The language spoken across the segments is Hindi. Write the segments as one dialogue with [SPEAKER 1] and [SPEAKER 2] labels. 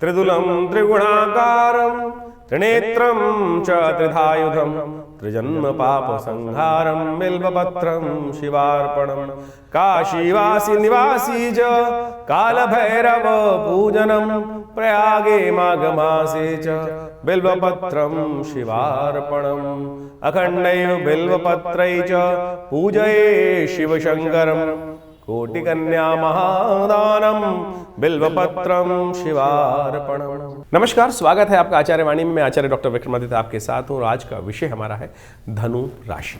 [SPEAKER 1] त्रिदुलं त्रिगुणाकारं त्रिनेत्रं च त्रिधायुधं त्रिजन्म पाप संहारं बिल्वपत्रं शिवार्पणं काशीवासी निवासी च कालभैरव पूजनं प्रयागे माघमासे च बिल्वपत्रं शिवार्पणम् अखण्डैव बिल्वपत्रै च पूजये शिवशङ्करम् कोटिकन्या महादानम बिल्वपत्रम शिवार्पणम। नमस्कार, स्वागत है आपका आचार्य वाणी में। मैं आचार्य डॉक्टर विक्रमादित्य आपके साथ हूँ और आज का विषय हमारा है धनु राशि।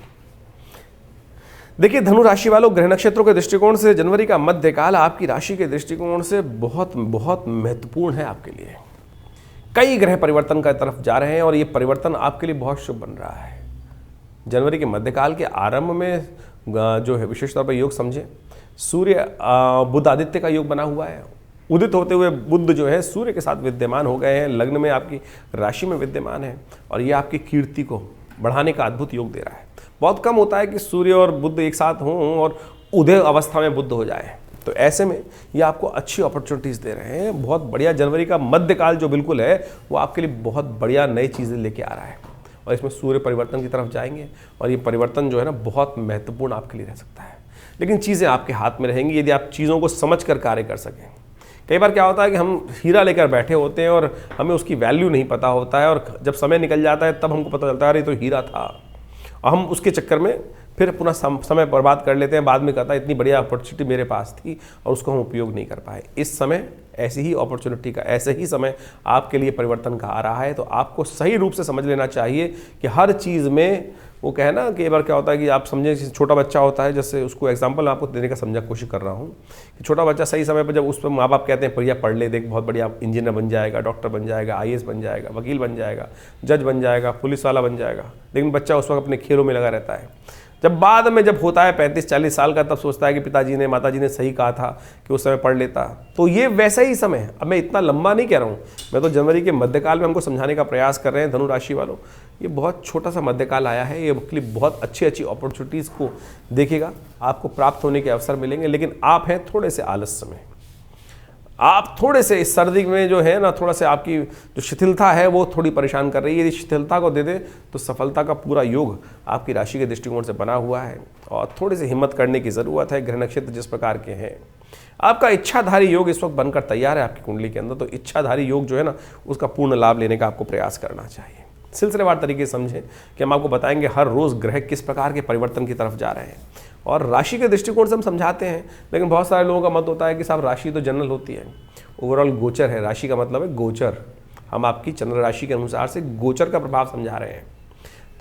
[SPEAKER 1] देखिए, धनु राशि वालों, ग्रह नक्षत्रों के दृष्टिकोण से जनवरी का मध्यकाल आपकी राशि के दृष्टिकोण से बहुत बहुत महत्वपूर्ण है आपके लिए। कई ग्रह परिवर्तन की तरफ जा रहे हैं और ये परिवर्तन आपके लिए बहुत शुभ बन रहा है। जनवरी के मध्यकाल के आरंभ में जो है विशेष तौर पर योग समझें, सूर्य बुध आदित्य का योग बना हुआ है। उदित होते हुए बुध जो है सूर्य के साथ विद्यमान हो गए हैं, लग्न में आपकी राशि में विद्यमान है और ये आपकी कीर्ति को बढ़ाने का अद्भुत योग दे रहा है। बहुत कम होता है कि सूर्य और बुध एक साथ हों और उदय अवस्था में बुध हो जाए, तो ऐसे में ये आपको अच्छी अपॉर्चुनिटीज़ दे रहे हैं। बहुत बढ़िया जनवरी का मध्यकाल जो बिल्कुल है वो आपके लिए बहुत बढ़िया नई चीज़ें लेके आ रहा है और इसमें सूर्य परिवर्तन की तरफ जाएंगे और ये परिवर्तन जो है ना बहुत महत्वपूर्ण आपके लिए रह सकता है। लेकिन चीज़ें आपके हाथ में रहेंगी यदि आप चीज़ों को समझ कर कार्य कर सकें। कई बार क्या होता है कि हम हीरा लेकर बैठे होते हैं और हमें उसकी वैल्यू नहीं पता होता है और जब समय निकल जाता है तब हमको पता चलता है अरे तो हीरा था, और हम उसके चक्कर में फिर पुनः समय बर्बाद कर लेते हैं। बाद में कहता है इतनी बढ़िया अपॉर्चुनिटी मेरे पास थी और उसको हम उपयोग नहीं कर पाए। इस समय ऐसी ही अपॉर्चुनिटी का, ऐसे ही समय आपके लिए परिवर्तन का आ रहा है, तो आपको सही रूप से समझ लेना चाहिए कि हर चीज़ में वो कहे ना, कई बार क्या होता है कि आप समझें छोटा बच्चा होता है, जैसे उसको एग्जांपल आपको देने का समझा कोशिश कर रहा हूँ कि छोटा बच्चा सही समय पर जब उस पर माँ बाप कहते हैं बढ़िया पढ़ ले, देख बहुत बढ़िया इंजीनियर बन जाएगा, डॉक्टर बन जाएगा, आईएएस बन जाएगा, वकील बन जाएगा, जज बन जाएगा, पुलिस वाला बन जाएगा, लेकिन बच्चा उस वक्त अपने खेलों में लगा रहता है। जब बाद में जब होता है 35-40 साल का, तब सोचता है कि पिताजी ने माताजी ने सही कहा था कि उस समय पढ़ लेता। तो ये वैसा ही समय, अब मैं इतना लंबा नहीं कह रहा हूँ, मैं तो जनवरी के मध्यकाल में हमको समझाने का प्रयास कर रहे हैं। धनु राशि वालों, ये बहुत छोटा सा मध्यकाल आया है, ये आपके लिए बहुत अच्छी अच्छी अपॉर्चुनिटीज़ को देखेगा, आपको प्राप्त होने के अवसर मिलेंगे। लेकिन आप हैं थोड़े से आलस्य में, आप थोड़े से इस सर्दी में जो है ना, थोड़ा सा आपकी जो शिथिलता है वो थोड़ी परेशान कर रही है। यदि शिथिलता को दे दे तो सफलता का पूरा योग आपकी राशि के दृष्टिकोण से बना हुआ है और थोड़ी सी हिम्मत करने की ज़रूरत है। ग्रह नक्षत्र जिस प्रकार के हैं, आपका इच्छाधारी योग इस वक्त बनकर तैयार है आपकी कुंडली के अंदर, तो इच्छाधारी योग जो है ना उसका पूर्ण लाभ लेने का आपको प्रयास करना चाहिए। सिलसिलेवार तरीके से समझें कि हम आपको बताएंगे हर रोज़ ग्रह किस प्रकार के परिवर्तन की तरफ जा रहे हैं और राशि के दृष्टिकोण से हम समझाते हैं। लेकिन बहुत सारे लोगों का मत होता है कि साहब राशि तो जनरल होती है, ओवरऑल गोचर है। राशि का मतलब है गोचर, हम आपकी चंद्र राशि के अनुसार से गोचर का प्रभाव समझा रहे हैं।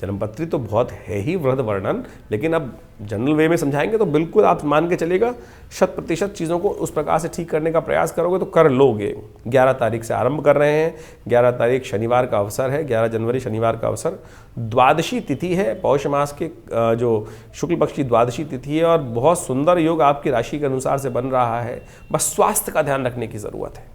[SPEAKER 1] जन्मपत्री तो बहुत है ही वृहद वर्णन, लेकिन अब जनरल वे में समझाएंगे तो बिल्कुल आप मान के चलिएगा 100% चीज़ों को उस प्रकार से ठीक करने का प्रयास करोगे तो कर लोगे। 11 तारीख से आरंभ कर रहे हैं। 11 तारीख शनिवार का अवसर है, 11 जनवरी शनिवार का अवसर, द्वादशी तिथि है, पौष मास के जो शुक्ल पक्ष की द्वादशी तिथि है और बहुत सुंदर योग आपकी राशि के अनुसार से बन रहा है। बस स्वास्थ्य का ध्यान रखने की ज़रूरत है।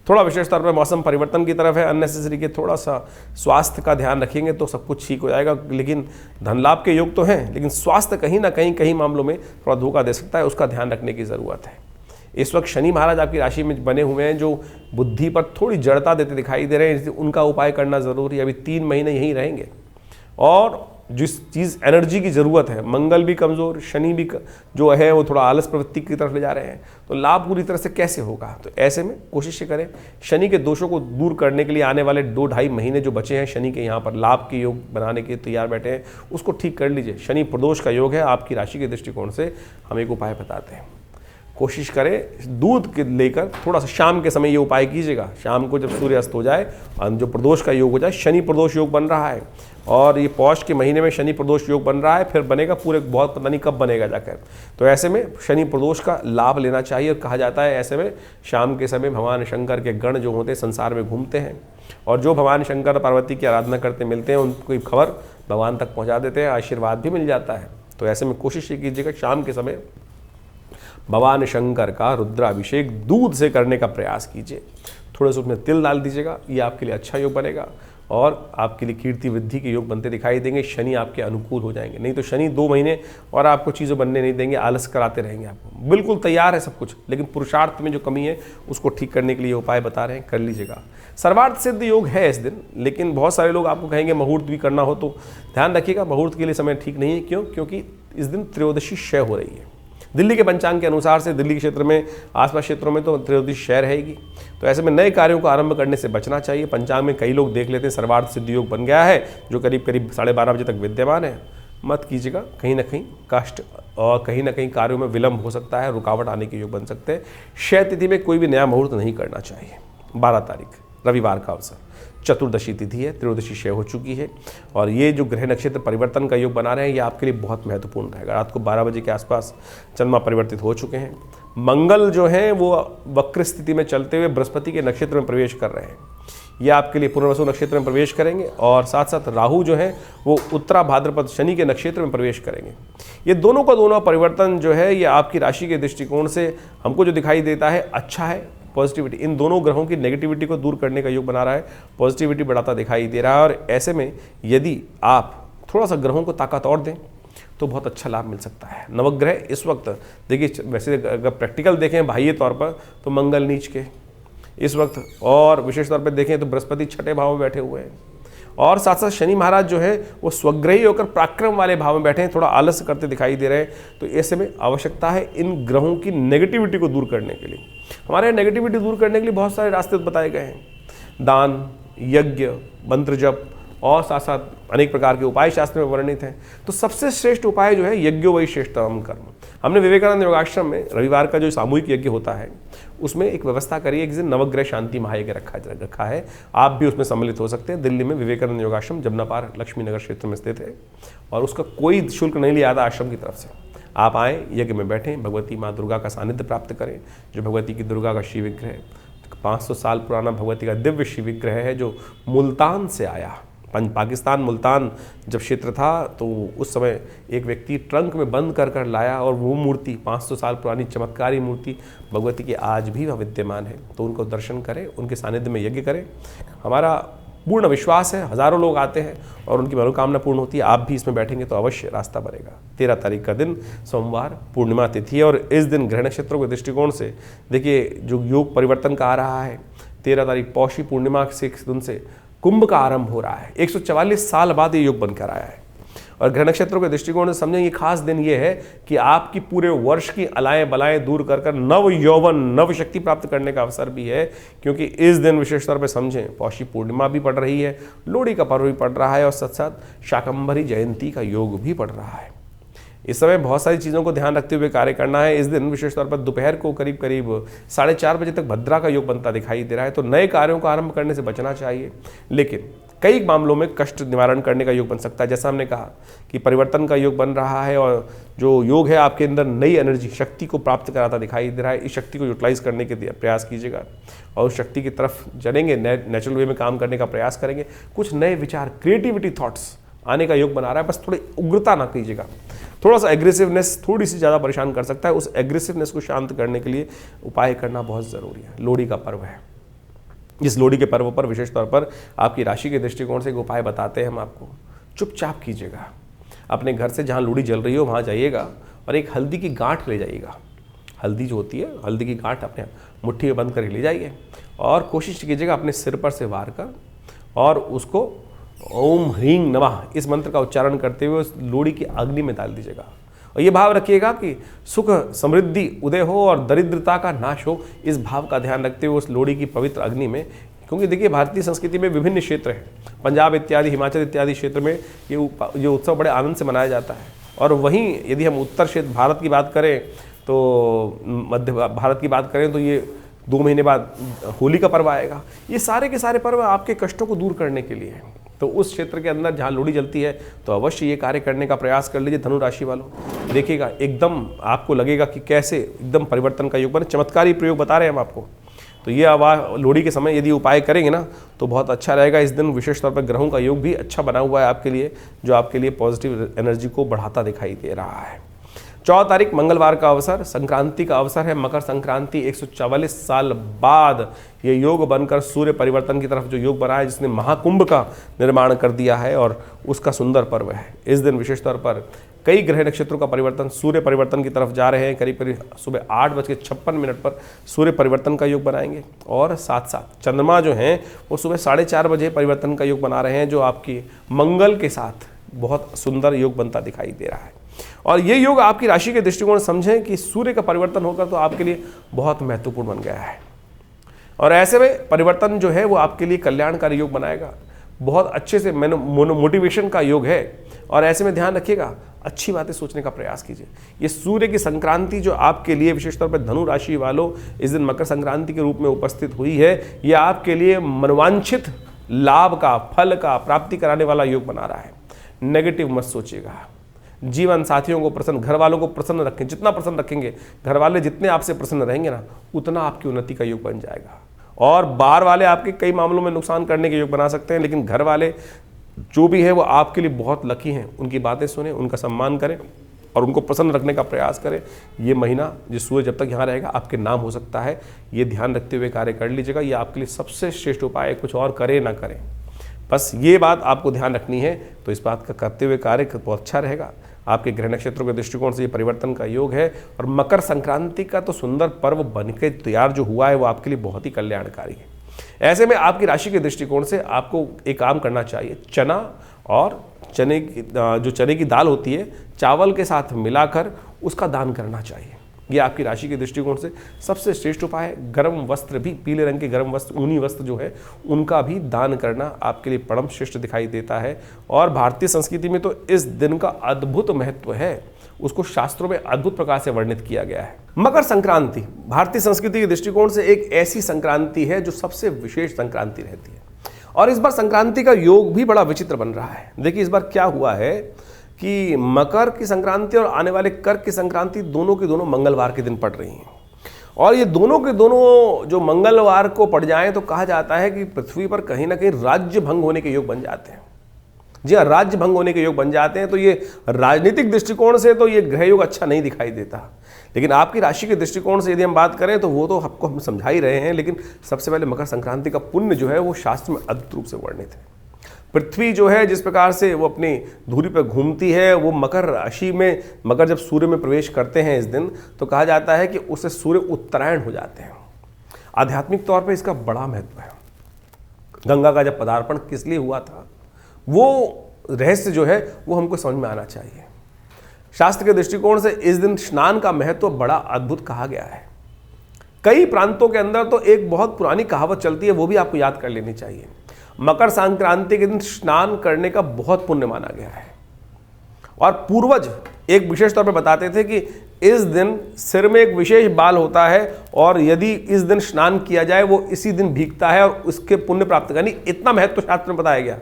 [SPEAKER 1] थोड़ा विशेष तौर पर मौसम परिवर्तन की तरफ है, अननेसेसरी के थोड़ा सा स्वास्थ्य का ध्यान रखेंगे तो सब कुछ ठीक हो जाएगा। लेकिन धन लाभ के योग तो हैं, लेकिन स्वास्थ्य कहीं ना कहीं कई मामलों में थोड़ा धोखा दे सकता है, उसका ध्यान रखने की ज़रूरत है। इस वक्त शनि महाराज आपकी राशि में बने हुए हैं जो बुद्धि पर थोड़ी जड़ता देते दिखाई दे रहे हैं, इसलिए उनका उपाय करना ज़रूरी है। अभी 3 महीने यहीं रहेंगे और जिस चीज़ एनर्जी की ज़रूरत है, मंगल भी कमज़ोर, शनि भी जो है वो थोड़ा आलस प्रवृत्ति की तरफ ले जा रहे हैं, तो लाभ पूरी तरह से कैसे होगा। तो ऐसे में कोशिश करें शनि के दोषों को दूर करने के लिए आने वाले 2-2.5 महीने जो बचे हैं शनि के यहाँ पर लाभ के योग बनाने के तैयार बैठे हैं, उसको ठीक कर लीजिए। शनि प्रदोष का योग है आपकी राशि के दृष्टिकोण से, हम एक उपाय बताते हैं। कोशिश करें दूध के लेकर थोड़ा सा शाम के समय ये उपाय कीजिएगा। शाम को जब सूर्य अस्त हो जाए और जो प्रदोष का योग हो जाए, शनि प्रदोष योग बन रहा है और ये पौष के महीने में शनि प्रदोष योग बन रहा है, फिर बनेगा पूरे बहुत पता नहीं कब बनेगा जाकर। तो ऐसे में शनि प्रदोष का लाभ लेना चाहिए और कहा जाता है ऐसे में शाम के समय भगवान शंकर के गण जो होते हैं संसार में घूमते हैं और जो भगवान शंकर पार्वती की आराधना करते मिलते हैं उनको खबर भगवान तक पहुँचा देते हैं, आशीर्वाद भी मिल जाता है। तो ऐसे में कोशिश ये कीजिएगा शाम के समय भगवान शंकर का रुद्राभिषेक दूध से करने का प्रयास कीजिए। थोड़े से उसमें तिल डाल दीजिएगा, ये आपके लिए अच्छा योग बनेगा। और आपके लिए कीर्ति वृद्धि के योग बनते दिखाई देंगे। शनि आपके अनुकूल हो जाएंगे, नहीं तो शनि 2 महीने और आपको चीज़ें बनने नहीं देंगे, आलस कराते रहेंगे। आपको बिल्कुल तैयार है सब कुछ, लेकिन पुरुषार्थ में जो कमी है उसको ठीक करने के लिए उपाय बता रहे हैं, कर लीजिएगा। सर्वार्थ सिद्ध योग है इस दिन, लेकिन बहुत सारे लोग आपको कहेंगे मुहूर्त भी करना हो तो ध्यान रखिएगा, मुहूर्त के लिए समय ठीक नहीं है। क्यों? क्योंकि इस दिन त्रयोदशी क्षय हो रही है। दिल्ली के पंचांग के अनुसार से दिल्ली के क्षेत्र में, आसपास क्षेत्रों में तो त्रयोदशी क्षय रहेगी, तो ऐसे में नए कार्यों को आरंभ करने से बचना चाहिए। पंचांग में कई लोग देख लेते हैं सर्वार्थ सिद्ध योग बन गया है, जो करीब करीब 12:30 बजे तक विद्यमान है। मत कीजिएगा, कहीं ना कहीं कष्ट और कहीं ना कहीं कार्यों में विलंब हो सकता है, रुकावट आने के योग बन सकते हैं। क्षय तिथि में कोई भी नया मुहूर्त नहीं करना चाहिए। 12 तारीख रविवार का अवसर, चतुर्दशी तिथि है, त्रयोदशी क्षय हो चुकी है, और ये जो ग्रह नक्षत्र परिवर्तन का योग बना रहे हैं ये आपके लिए बहुत महत्वपूर्ण रहेगा। रात को 12 बजे के आसपास चंद्रमा परिवर्तित हो चुके हैं। मंगल जो है वो वक्र स्थिति में चलते हुए बृहस्पति के नक्षत्र में प्रवेश कर रहे हैं, ये आपके लिए पुनर्वसु नक्षत्र में प्रवेश करेंगे, और साथ साथ राहु जो है वो उत्तरा भाद्रपद शनि के नक्षत्र में प्रवेश करेंगे। ये दोनों का दोनों परिवर्तन जो है ये आपकी राशि के दृष्टिकोण से हमको जो दिखाई देता है अच्छा है। पॉजिटिविटी, इन दोनों ग्रहों की नेगेटिविटी को दूर करने का योग बना रहा है, पॉजिटिविटी बढ़ाता दिखाई दे रहा है। और ऐसे में यदि आप थोड़ा सा ग्रहों को ताकत और दें तो बहुत अच्छा लाभ मिल सकता है। नवग्रह इस वक्त देखिए, वैसे अगर प्रैक्टिकल देखें बाह्य तौर पर तो मंगल नीच के इस वक्त, और विशेष तौर पर देखें तो बृहस्पति 6ठे भाव में बैठे हुए हैं, और साथ साथ शनि महाराज जो है वो स्वग्रही होकर पराक्रम वाले भाव में बैठे हैं, थोड़ा आलस करते दिखाई दे रहे हैं। तो ऐसे में आवश्यकता है इन ग्रहों की नेगेटिविटी को दूर करने के लिए। हमारे नेगेटिविटी दूर करने के लिए बहुत सारे रास्ते बताए गए हैं, दान, यज्ञ, मंत्र जप और साथ साथ अनेक प्रकार के उपाय शास्त्र में वर्णित हैं। तो सबसे श्रेष्ठ उपाय जो है यज्ञो वही श्रेष्ठतम कर्म। हमने विवेकानंद योगाश्रम में रविवार का जो सामूहिक यज्ञ होता है उसमें एक व्यवस्था करी है, कि नवग्रह शांति महायज्ञ रखा है, आप भी उसमें सम्मिलित हो सकते हैं। दिल्ली में विवेकानंद योगाश्रम जमुनापार लक्ष्मी नगर क्षेत्र में स्थित है, और उसका कोई शुल्क नहीं लिया था आश्रम की तरफ से। आप आएँ, यज्ञ में बैठें, भगवती माँ दुर्गा का सानिध्य प्राप्त करें। जो भगवती की दुर्गा का शिव विग्रह है, 500 साल पुराना भगवती का दिव्य शिव विग्रह है, जो मुल्तान से आया। पाकिस्तान मुल्तान जब क्षेत्र था तो उस समय एक व्यक्ति ट्रंक में बंद कर लाया, और वो मूर्ति 500 साल पुरानी चमत्कारी मूर्ति भगवती की आज भी वह विद्यमान है। तो उनको दर्शन करें, उनके सानिध्य में यज्ञ करें। हमारा पूर्ण विश्वास है, हज़ारों लोग आते हैं और उनकी मनोकामना पूर्ण होती है। आप भी इसमें बैठेंगे तो अवश्य रास्ता बनेगा। 13 तारीख का दिन सोमवार, पूर्णिमा तिथि है, और इस दिन ग्रह नक्षत्रों के दृष्टिकोण से देखिए जो योग परिवर्तन का आ रहा है, 13 तारीख पौषी पूर्णिमा से दिन से कुंभ का आरंभ हो रहा है। 144 साल बाद ये योग बनकर आया है, और ग्रह नक्षत्रों के दृष्टिकोण से समझें ये खास दिन ये है कि आपकी पूरे वर्ष की अलाएं बलाएं दूर कर नव यौवन, नव शक्ति प्राप्त करने का अवसर भी है। क्योंकि इस दिन विशेष तौर पर समझें पौषी पूर्णिमा भी पड़ रही है, लोहड़ी का पर्व भी पड़ रहा है, और साथ साथ शाकंभरी जयंती का योग भी पड़ रहा है। इस समय बहुत सारी चीज़ों को ध्यान रखते हुए कार्य करना है। इस दिन विशेष तौर पर दोपहर को करीब 4:30 बजे तक भद्रा का योग बनता दिखाई दे रहा है। तो नए कार्यों को आरंभ करने से बचना चाहिए, लेकिन कई मामलों में कष्ट निवारण करने का योग बन सकता है। जैसा हमने कहा कि परिवर्तन का योग बन रहा है, और जो योग है आपके अंदर नई एनर्जी, शक्ति को प्राप्त कराता दिखाई दे रहा है। इस शक्ति को यूटिलाइज करने के प्रयास कीजिएगा, और उस शक्ति की तरफ चलेंगे, नेचुरल वे में काम करने का प्रयास करेंगे। कुछ नए विचार, क्रिएटिविटी थॉट्स आने का योग बना रहा है। बस थोड़ी उग्रता ना कीजिएगा, थोड़ा सा एग्रेसिवनेस थोड़ी सी ज़्यादा परेशान कर सकता है। उस एग्रेसिवनेस को शांत करने के लिए उपाय करना बहुत ज़रूरी है। लोहड़ी का पर्व है, इस लोहड़ी के पर्व पर विशेष तौर पर आपकी राशि के दृष्टिकोण से एक उपाय बताते हैं हम आपको। चुपचाप कीजिएगा, अपने घर से जहाँ लोहड़ी जल रही हो वहाँ जाइएगा, और एक हल्दी की गांठ ले जाइएगा। हल्दी जो होती है, हल्दी की गांठ अपने मुट्ठी में बंद कर ले जाइए, और कोशिश कीजिएगा अपने सिर पर से वार कर, और उसको ओम ह्रीं नमः इस मंत्र का उच्चारण करते हुए उस लोहड़ी की अग्नि में डाल दीजिएगा। और ये भाव रखिएगा कि सुख समृद्धि उदय हो और दरिद्रता का नाश हो। इस भाव का ध्यान रखते हुए उस लोहड़ी की पवित्र अग्नि में, क्योंकि देखिए भारतीय संस्कृति में विभिन्न क्षेत्र हैं, पंजाब इत्यादि, हिमाचल इत्यादि क्षेत्र में ये उत्सव बड़े आनंद से मनाया जाता है। और वहीं यदि हम उत्तर क्षेत्र भारत की बात करें तो मध्य भारत की बात करें तो ये 2 महीने बाद होली का पर्व आएगा। ये सारे के सारे पर्व आपके कष्टों को दूर करने के लिए हैं। तो उस क्षेत्र के अंदर जहाँ लोहड़ी जलती है तो अवश्य ये कार्य करने का प्रयास कर लीजिए। धनु राशि वालों, देखिएगा एकदम आपको लगेगा कि कैसे एकदम परिवर्तन का योग बने। चमत्कारी प्रयोग बता रहे हैं हम आपको। तो ये आवाज़ लोहड़ी के समय यदि उपाय करेंगे ना तो बहुत अच्छा रहेगा। इस दिन विशेष तौर पर ग्रहों का योग भी अच्छा बना हुआ है आपके लिए, जो आपके लिए पॉजिटिव एनर्जी को बढ़ाता दिखाई दे रहा है। 14 तारीख मंगलवार का अवसर, संक्रांति का अवसर है, मकर संक्रांति। 144 साल बाद ये योग बनकर सूर्य परिवर्तन की तरफ जो योग बना है, जिसने महाकुंभ का निर्माण कर दिया है और उसका सुंदर पर्व है। इस दिन विशेष तौर पर कई ग्रह नक्षत्रों का परिवर्तन सूर्य परिवर्तन की तरफ जा रहे हैं। करीब करीब सुबह 8:56 पर सूर्य परिवर्तन का योग बनाएंगे और साथ साथ चंद्रमा जो हैं वो सुबह 4:30 बजे परिवर्तन का योग बना रहे हैं, जो आपकी मंगल के साथ बहुत सुंदर योग बनता दिखाई दे रहा है। और ये योग आपकी राशि के दृष्टिकोण समझें कि सूर्य का परिवर्तन होकर तो आपके लिए बहुत महत्वपूर्ण बन गया है, और ऐसे में परिवर्तन जो है वो आपके लिए कल्याणकारी योग बनाएगा। बहुत अच्छे से मोटिवेशन का योग है, और ऐसे में ध्यान रखिएगा, अच्छी बातें सोचने का प्रयास कीजिए। ये सूर्य की संक्रांति जो आपके लिए विशेष तौर पर धनु राशि वालों इस दिन मकर संक्रांति के रूप में उपस्थित हुई है, ये आपके लिए मनवांछित लाभ का, फल का प्राप्ति कराने वाला योग बना रहा है। नेगेटिव मत सोचिएगा। जीवन साथियों को प्रसन्न, घर वालों को प्रसन्न रखें। जितना प्रसन्न रखेंगे, घर वाले जितने आपसे प्रसन्न रहेंगे ना, उतना आपकी उन्नति का योग बन जाएगा। और बाहर वाले आपके कई मामलों में नुकसान करने के योग बना सकते हैं, लेकिन घर वाले जो भी है वो आपके लिए बहुत लकी हैं। उनकी बातें सुने, उनका सम्मान करें और उनको प्रसन्न रखने का प्रयास करें। ये महीना जो सूर्य जब तक यहाँ रहेगा आपके नाम हो सकता है, ये ध्यान रखते हुए कार्य कर लीजिएगा। ये आपके लिए सबसे श्रेष्ठ उपाय है, कुछ और करें ना करें, बस ये बात आपको ध्यान रखनी है। तो इस बात का करते हुए कार्य बहुत अच्छा रहेगा। आपके ग्रह नक्षत्रों के दृष्टिकोण से ये परिवर्तन का योग है, और मकर संक्रांति का तो सुंदर पर्व बनके तैयार जो हुआ है वो आपके लिए बहुत ही कल्याणकारी है। ऐसे में आपकी राशि के दृष्टिकोण से आपको एक काम करना चाहिए, चना और चने की दाल होती है, चावल के साथ मिलाकर उसका दान करना चाहिए। ये आपकी राशि के दृष्टिकोण से सबसे श्रेष्ठ उपाय है। गर्म वस्त्र भी, पीले रंग के गर्म वस्त्र, ऊनी वस्त्र जो है उनका भी दान करना आपके लिए परम श्रेष्ठ दिखाई देता है। और भारतीय संस्कृति में तो इस दिन का अद्भुत महत्व है, उसको शास्त्रों में अद्भुत प्रकार से वर्णित किया गया है। मकर संक्रांति भारतीय संस्कृति के दृष्टिकोण से एक ऐसी संक्रांति है जो सबसे विशेष संक्रांति रहती है, और इस बार संक्रांति का योग भी बड़ा विचित्र बन रहा है। देखिए इस बार क्या हुआ है कि मकर की संक्रांति और आने वाले कर्क की संक्रांति दोनों के दोनों मंगलवार के दिन पड़ रही हैं, और ये दोनों के दोनों जो मंगलवार को पड़ जाएं तो कहा जाता है कि पृथ्वी पर कहीं ना कहीं राज्य भंग होने के योग बन जाते हैं। जी हाँ, राज्य भंग होने के योग बन जाते हैं। तो ये राजनीतिक दृष्टिकोण से तो ये ग्रह योग अच्छा नहीं दिखाई देता, लेकिन आपकी राशि के दृष्टिकोण से यदि हम बात करें तो वो तो आपको हम समझा ही रहे हैं। लेकिन सबसे पहले मकर संक्रांति का पुण्य जो है वो शास्त्र में अद्भुत रूप से वर्णित है। पृथ्वी जो है जिस प्रकार से वो अपनी धुरी पर घूमती है, वो मकर राशि में, मकर जब सूर्य में प्रवेश करते हैं इस दिन, तो कहा जाता है कि उससे सूर्य उत्तरायण हो जाते हैं। आध्यात्मिक तौर पर इसका बड़ा महत्व है। गंगा का जब पदार्पण किस लिए हुआ था, वो रहस्य जो है वो हमको समझ में आना चाहिए। शास्त्र के दृष्टिकोण से इस दिन स्नान का महत्व बड़ा अद्भुत कहा गया है। कई प्रांतों के अंदर तो एक बहुत पुरानी कहावत चलती है, वो भी आपको याद कर लेनी चाहिए। मकर संक्रांति के दिन स्नान करने का बहुत पुण्य माना गया है, और पूर्वज एक विशेष तौर पर बताते थे कि इस दिन सिर में एक विशेष बाल होता है, और यदि इस दिन स्नान किया जाए वो इसी दिन भीगता है और उसके पुण्य प्राप्त करनी, इतना महत्व शास्त्र में बताया गया।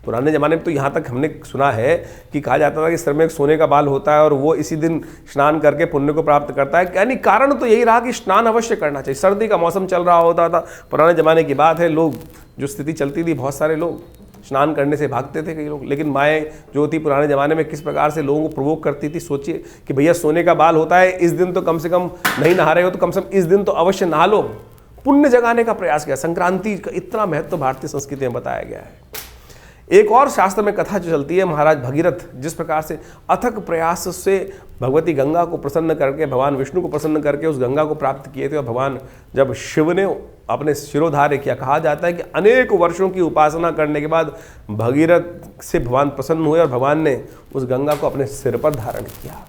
[SPEAKER 1] पुराने ज़माने में तो यहाँ तक हमने सुना है कि कहा जाता था कि सिर में एक सोने का बाल होता है और वो इसी दिन स्नान करके पुण्य को प्राप्त करता है। यानी कारण तो यही रहा कि स्नान अवश्य करना चाहिए। सर्दी का मौसम चल रहा होता था, पुराने ज़माने की बात है, लोग जो स्थिति चलती थी, बहुत सारे लोग स्नान करने से भागते थे कई लोग। लेकिन माएँ जो थी पुराने ज़माने में किस प्रकार से लोगों को प्रोवोक करती थी। सोचिए कि भैया सोने का बाल होता है, इस दिन तो कम से कम नहीं नहा रहे हो तो कम से कम इस दिन तो अवश्य नहा लो, पुण्य जगाने का प्रयास किया। संक्रांति का इतना महत्व भारतीय संस्कृति में बताया गया है। एक और शास्त्र में कथा जो चलती है, महाराज भगीरथ जिस प्रकार से अथक प्रयास से भगवती गंगा को प्रसन्न करके, भगवान विष्णु को प्रसन्न करके उस गंगा को प्राप्त किए थे, और भगवान जब शिव ने अपने शिरोधार्य किया, कहा जाता है कि अनेक वर्षों की उपासना करने के बाद भगीरथ से भगवान प्रसन्न हुए और भगवान ने उस गंगा को अपने सिर पर धारण किया।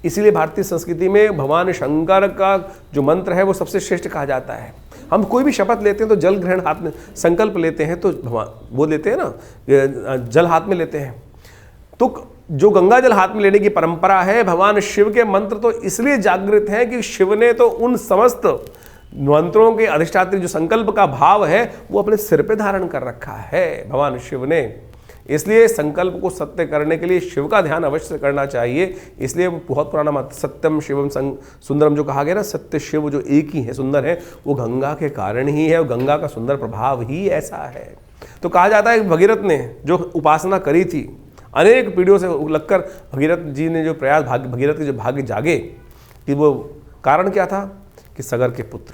[SPEAKER 1] इसीलिए भारतीय संस्कृति में भगवान शंकर का जो मंत्र है वो सबसे श्रेष्ठ कहा जाता है। हम कोई भी शपथ लेते हैं तो जल ग्रहण हाथ में, संकल्प लेते हैं तो भगवान वो लेते हैं ना, जल हाथ में लेते हैं। तो जो गंगा जल हाथ में लेने की परंपरा है, भगवान शिव के मंत्र तो इसलिए जागृत हैं कि शिव ने तो उन समस्त मंत्रों के अधिष्ठात्री जो संकल्प का भाव है वो अपने सिर पे धारण कर रखा है भगवान शिव ने। इसलिए संकल्प को सत्य करने के लिए शिव का ध्यान अवश्य करना चाहिए। इसलिए बहुत पुराना मत, सत्यम शिवम सुंदरम जो कहा गया ना, सत्य शिव जो एक ही है, सुंदर है, वो गंगा के कारण ही है, और गंगा का सुंदर प्रभाव ही ऐसा है। तो कहा जाता है कि भगीरथ ने जो उपासना करी थी अनेक पीढ़ियों से लगकर भगीरथ जी ने जो प्रयास भगीरथ के जो भाग्य जागे कि वो कारण क्या था कि सगर के पुत्र,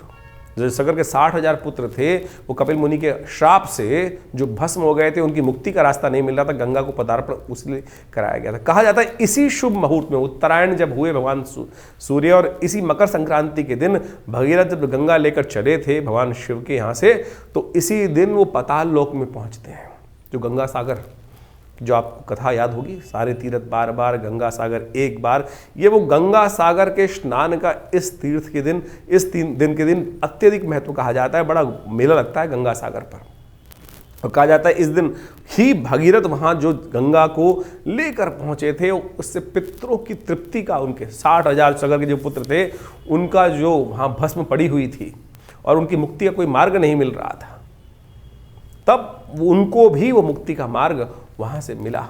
[SPEAKER 1] जो सगर के 60,000 पुत्र थे, वो कपिल मुनि के श्राप से जो भस्म हो गए थे, उनकी मुक्ति का रास्ता नहीं मिल रहा था, गंगा को पदार्पण उसलिए कराया गया था। कहा जाता है इसी शुभ मुहूर्त में, उत्तरायण जब हुए भगवान सूर्य, और इसी मकर संक्रांति के दिन भगीरथ जब गंगा लेकर चले थे भगवान शिव के यहाँ से, तो इसी दिन वो पाताल लोक में पहुँचते हैं। जो गंगा सागर, जो आपको कथा याद होगी, सारे तीर्थ बार बार, गंगा सागर एक बार, ये वो गंगा सागर के स्नान का इस तीर्थ के दिन, इस 3 दिन के दिन अत्यधिक महत्व कहा जाता है। बड़ा मेला लगता है गंगा सागर पर, और कहा जाता है इस दिन ही भगीरथ वहाँ जो गंगा को लेकर पहुँचे थे, उससे पितरों की तृप्ति का, उनके 60,000 सगर के जो पुत्र थे, उनका जो वहाँ भस्म पड़ी हुई थी और उनकी मुक्ति का कोई मार्ग नहीं मिल रहा था, तब उनको भी वो मुक्ति का मार्ग वहां से मिला।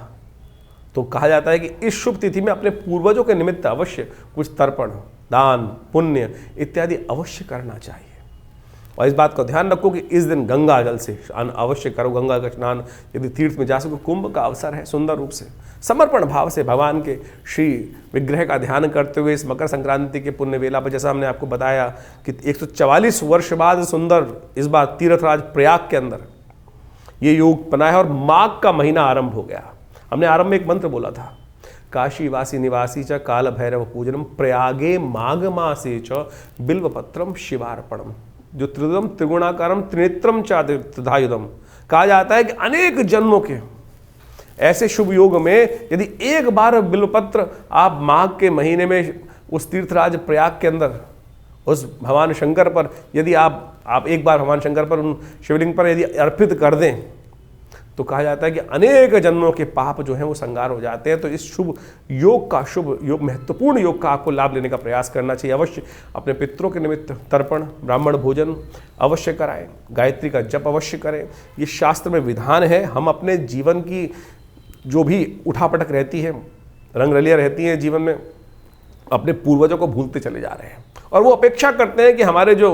[SPEAKER 1] तो कहा जाता है कि इस शुभ तिथि में अपने पूर्वजों के निमित्त अवश्य कुछ तर्पण, दान, पुण्य इत्यादि अवश्य करना चाहिए। और इस बात का ध्यान रखो कि इस दिन गंगा जल से अवश्य करो, गंगा का स्नान। यदि तीर्थ में जा सको, कुंभ का अवसर है, सुंदर रूप से समर्पण भाव से भगवान के श्री विग्रह का ध्यान करते हुए इस मकर संक्रांति के पुण्य वेला पर, जैसा हमने आपको बताया कि 144 वर्ष बाद सुंदर इस बार तीर्थराज प्रयाग के अंदर ये योग बना है, और माघ का महीना आरंभ हो गया। हमने आरंभ में एक मंत्र बोला था, काशी वासी निवासी च काल भैरव पूजनम प्रयागे माघ मासे च बिल्वपत्रम शिवार्पणम, जो त्रिदम त्रिगुणाकारम त्रिनेत्रम च त्रिधायुधम। कहा जाता है कि अनेक जन्मों के ऐसे शुभ योग में यदि एक बार बिल्वपत्र आप माघ के महीने में उस तीर्थराज प्रयाग के अंदर उस भगवान शंकर पर, यदि आप एक बार भगवान शंकर पर, उन शिवलिंग पर यदि अर्पित कर दें, तो कहा जाता है कि अनेक जन्मों के पाप जो हैं वो संगार हो जाते हैं। तो इस शुभ योग, महत्वपूर्ण योग का आपको लाभ लेने का प्रयास करना चाहिए। अवश्य अपने पितरों के निमित्त तर्पण, ब्राह्मण भोजन अवश्य कराएं, गायत्री का जप अवश्य करें। ये शास्त्र में विधान है। हम अपने जीवन की जो भी उठापटक रहती है, रंगरलियाँ रहती हैं जीवन में, अपने पूर्वजों को भूलते चले जा रहे हैं, और वो अपेक्षा करते हैं कि हमारे जो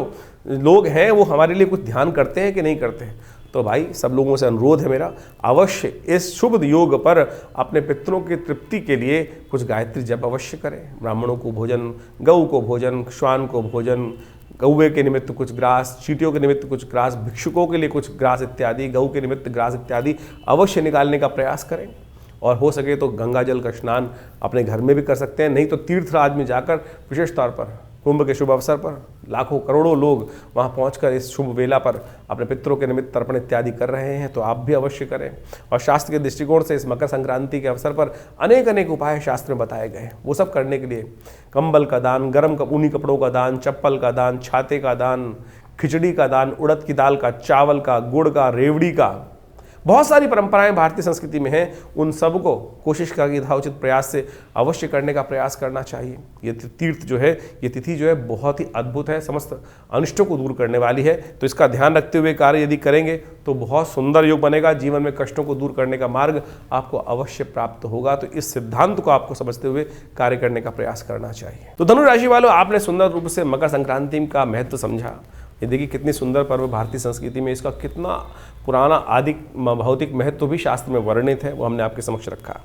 [SPEAKER 1] लोग हैं वो हमारे लिए कुछ ध्यान करते हैं कि नहीं करते हैं। तो भाई सब लोगों से अनुरोध है मेरा, अवश्य इस शुभ योग पर अपने पितरों की तृप्ति के लिए कुछ गायत्री जप अवश्य करें। ब्राह्मणों को भोजन, गऊ को भोजन, श्वान को भोजन, कौवे के निमित्त कुछ ग्रास, चींटियों के निमित्त कुछ ग्रास, भिक्षुकों के लिए कुछ ग्रास इत्यादि, गऊ के निमित्त ग्रास इत्यादि अवश्य निकालने का प्रयास करें। और हो सके तो गंगा जल का स्नान अपने घर में भी कर सकते हैं, नहीं तो तीर्थराज में जाकर विशेष तौर पर कुंभ के शुभ अवसर पर लाखों करोड़ों लोग वहां पहुंचकर इस शुभ वेला पर अपने पितरों के निमित्त तर्पण इत्यादि कर रहे हैं, तो आप भी अवश्य करें। और शास्त्र के दृष्टिकोण से इस मकर संक्रांति के अवसर पर अनेक उपाय शास्त्र में बताए गए हैं। वो सब करने के लिए कंबल का दान, गर्म ऊनी कपड़ों का दान, चप्पल का दान, छाते का दान, खिचड़ी का दान, उड़द की दाल का, चावल का, गुड़ का, रेवड़ी का, बहुत सारी परंपराएं भारतीय संस्कृति में हैं। उन सबको कोशिश का यथाउचित प्रयास से अवश्य करने का प्रयास करना चाहिए। ये तीर्थ जो है, ये तिथि जो है बहुत ही अद्भुत है, समस्त अनिष्टों को दूर करने वाली है। तो इसका ध्यान रखते हुए कार्य यदि करेंगे तो बहुत सुंदर योग बनेगा। जीवन में कष्टों को दूर करने का मार्ग आपको अवश्य प्राप्त होगा। तो इस सिद्धांत को आपको समझते हुए कार्य करने का प्रयास करना चाहिए। तो धनु राशि वालों, आपने सुंदर रूप से मकर संक्रांति का महत्व समझा। ये देखिए कितनी सुंदर पर्व भारतीय संस्कृति में, इसका कितना पुराना आदि भौतिक महत्व भी शास्त्र में वर्णित है, वो हमने आपके समक्ष रखा।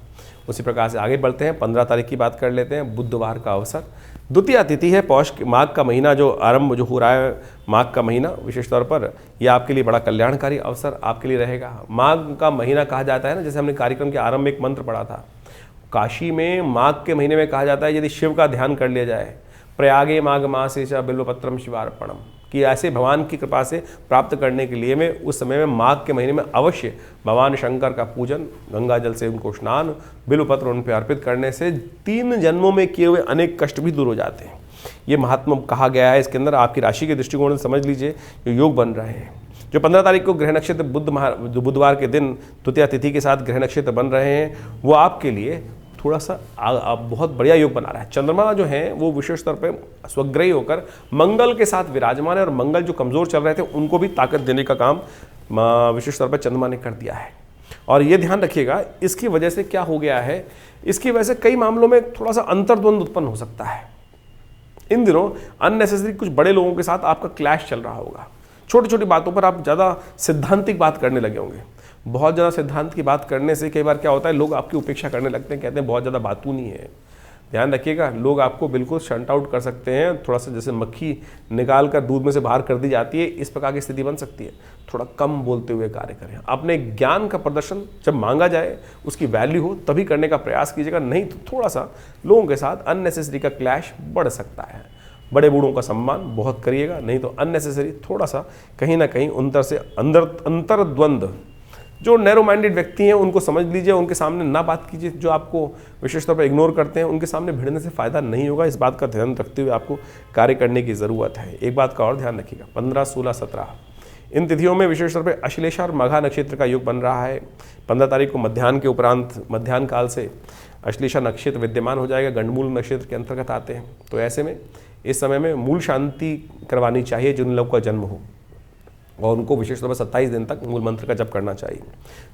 [SPEAKER 1] उसी प्रकार से आगे बढ़ते हैं। 15 तारीख की बात कर लेते हैं, बुधवार का अवसर, द्वितीया तिथि है। माघ का महीना जो आरंभ जो हो रहा है, माघ का महीना विशेष तौर पर यह आपके लिए बड़ा कल्याणकारी अवसर आपके लिए रहेगा। माघ का महीना कहा जाता है ना, जैसे हमने कार्यक्रम के आरंभ में एक मंत्र पढ़ा था, काशी में माघ के महीने में कहा जाता है यदि शिव का ध्यान कर लिया जाए, प्रयागे माघ मासे च बिल्वपत्रम शिवार्पणम, कि ऐसे भगवान की कृपा से प्राप्त करने के लिए में उस समय में माघ के महीने में अवश्य भगवान शंकर का पूजन, गंगा जल से उनको स्नान, बिल्वपत्र उन पर अर्पित करने से 3 जन्मों में किए हुए अनेक कष्ट भी दूर हो जाते हैं। ये महात्मा कहा गया है। इसके अंदर आपकी राशि के दृष्टिकोण से समझ लीजिए जो योग बन रहे हैं। जो 15 तारीख को ग्रह नक्षत्र बुधवार के दिन द्वितीया तिथि के साथ ग्रह नक्षत्र बन रहे हैं, वो आपके लिए थोड़ा सा बहुत बढ़िया योग बना रहा है। चंद्रमा जो है वो विशेष तौर पे स्वग्रही होकर मंगल के साथ विराजमान है, और मंगल जो कमज़ोर चल रहे थे उनको भी ताकत देने का काम विशेष तौर पर चंद्रमा ने कर दिया है। और ये ध्यान रखिएगा, इसकी वजह से क्या हो गया है, इसकी वजह से कई मामलों में थोड़ा सा अंतर्द्वंद उत्पन्न हो सकता है। इन दिनों अननेसेसरी कुछ बड़े लोगों के साथ आपका क्लैश चल रहा होगा। छोटी छोटी बातों पर आप ज़्यादा सिद्धांतिक बात करने लगे होंगे। बहुत ज़्यादा सिद्धांत की बात करने से कई बार क्या होता है, लोग आपकी उपेक्षा करने लगते हैं, कहते हैं बहुत ज़्यादा बातू नहीं है। ध्यान रखिएगा, लोग आपको बिल्कुल शंट आउट कर सकते हैं, थोड़ा सा जैसे मक्खी निकाल कर दूध में से बाहर कर दी जाती है, इस प्रकार की स्थिति बन सकती है। थोड़ा कम बोलते हुए कार्य करें। अपने ज्ञान का प्रदर्शन जब मांगा जाए, उसकी वैल्यू हो, तभी करने का प्रयास कीजिएगा, नहीं तो थोड़ा सा लोगों के साथ अननेसेसरी का क्लैश बढ़ सकता है। बड़े बूढ़ों का सम्मान बहुत करिएगा, नहीं तो अननेसेसरी थोड़ा सा कहीं ना कहीं अंतर से अंतर्द्वंद, जो नैरो माइंडेड व्यक्ति हैं उनको समझ लीजिए, उनके सामने ना बात कीजिए। जो आपको विशेष तौर पर इग्नोर करते हैं, उनके सामने भिड़ने से फ़ायदा नहीं होगा। इस बात का ध्यान रखते हुए आपको कार्य करने की ज़रूरत है। एक बात का और ध्यान रखिएगा, 15, 16, 17 इन तिथियों में विशेष तौर पर अश्लेषा और मघा नक्षत्र का योग बन रहा है। 15 तारीख को मध्याह्न के उपरांत, मध्याह्न काल से अश्लेषा नक्षत्र विद्यमान हो जाएगा, गंडमूल नक्षत्र के अंतर्गत आते हैं। तो ऐसे में इस समय में मूल शांति करवानी चाहिए जिन लोगों का जन्म हो, और उनको विशेष तौर पर 27 दिन तक मूल मंत्र का जप करना चाहिए।